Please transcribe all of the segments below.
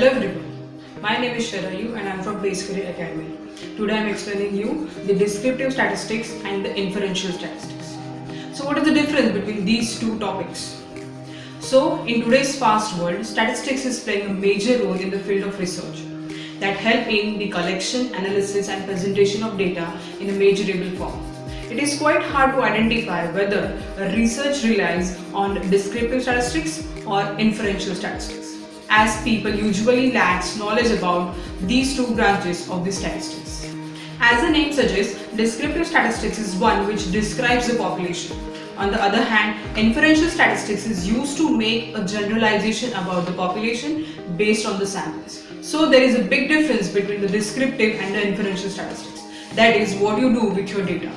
Hello everyone, my name is Sharayu and I am from Base Career Academy. Today I am explaining you the descriptive statistics and the inferential statistics. So what is the difference between these two topics? So in today's fast world, statistics is playing a major role in the field of research that help in the collection, analysis and presentation of data in a measurable form. It is quite hard to identify whether a research relies on descriptive statistics or inferential statistics, as people usually lack knowledge about these two branches of the statistics. As the name suggests, descriptive statistics is one which describes the population. On the other hand, inferential statistics is used to make a generalization about the population based on the samples. So there is a big difference between the descriptive and the inferential statistics. That is what you do with your data.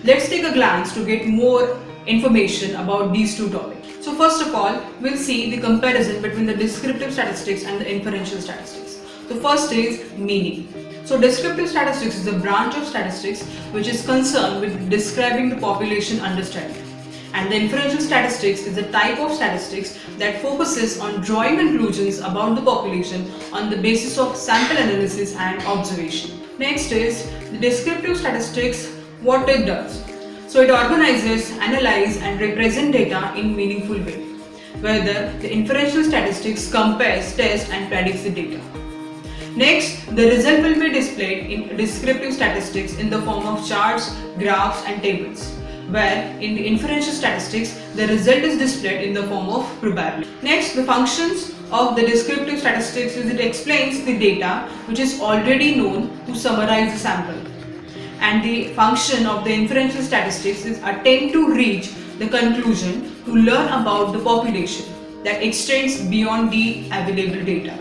Let's take a glance to get more information about these two topics. So first of all, we'll see the comparison between the descriptive statistics and the inferential statistics. The first is meaning. So descriptive statistics is a branch of statistics which is concerned with describing the population understanding. And the inferential statistics is a type of statistics that focuses on drawing conclusions about the population on the basis of sample analysis and observation. Next is the descriptive statistics, what it does. So it organizes, analyzes and represents data in meaningful way, whether the inferential statistics compares, tests and predicts the data. Next, the result will be displayed in descriptive statistics in the form of charts, graphs and tables, where in the inferential statistics, the result is displayed in the form of probability. Next, the functions of the descriptive statistics is it explains the data which is already known to summarize the sample. And the function of the inferential statistics is attempt to reach the conclusion to learn about the population that extends beyond the available data.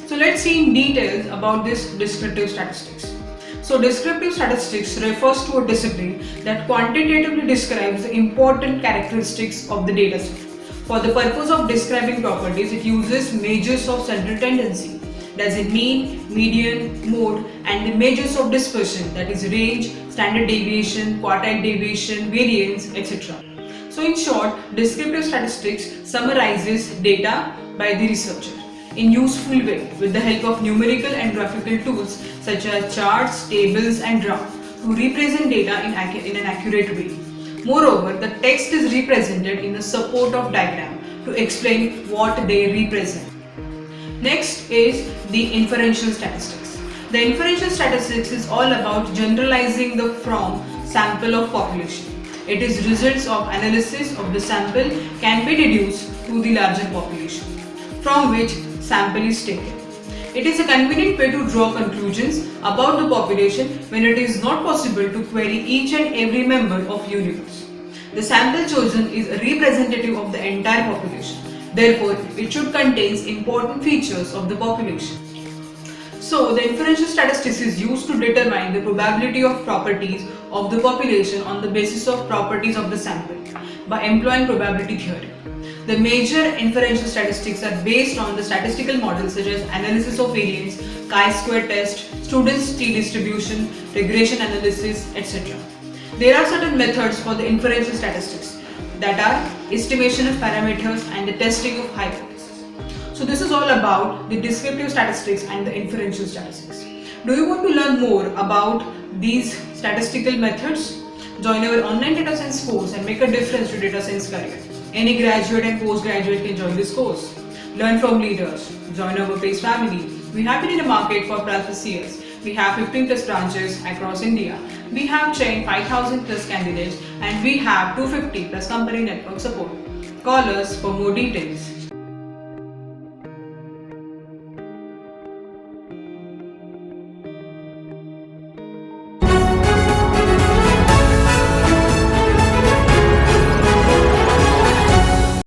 So let's see in details about this descriptive statistics. So descriptive statistics refers to a discipline that quantitatively describes the important characteristics of the dataset. For the purpose of describing properties, it uses measures of central tendency, that is mean, median, mode, and the measures of dispersion, that is range, standard deviation, quartile deviation, variance, etc. So in short, descriptive statistics summarizes data by the researcher in useful way with the help of numerical and graphical tools such as charts, tables and graphs to represent data in an accurate way. Moreover, the text is represented in the support of diagram to explain what they represent. Next is the inferential statistics. The inferential statistics is all about generalizing the from sample of population. It is results of analysis of the sample can be deduced to the larger population, from which sample is taken. It is a convenient way to draw conclusions about the population when it is not possible to query each and every member of universe. The sample chosen is representative of the entire population. Therefore, it should contain important features of the population. So, the inferential statistics is used to determine the probability of properties of the population on the basis of properties of the sample by employing probability theory. The major inferential statistics are based on the statistical models such as analysis of variance, chi-square test, students' t-distribution, regression analysis, etc. There are certain methods for the inferential statistics, that are estimation of parameters and the testing of hypotheses. So this is all about the descriptive statistics and the inferential statistics. Do you want to learn more about these statistical methods? Join our online data science course and make a difference to data science career. Any graduate and postgraduate can join this course. Learn from leaders. Join our Base family. We have been in the market for ++ years. We have 15 plus branches across India. We have trained 5,000 plus candidates and we have 250 plus company network support. Call us for more details.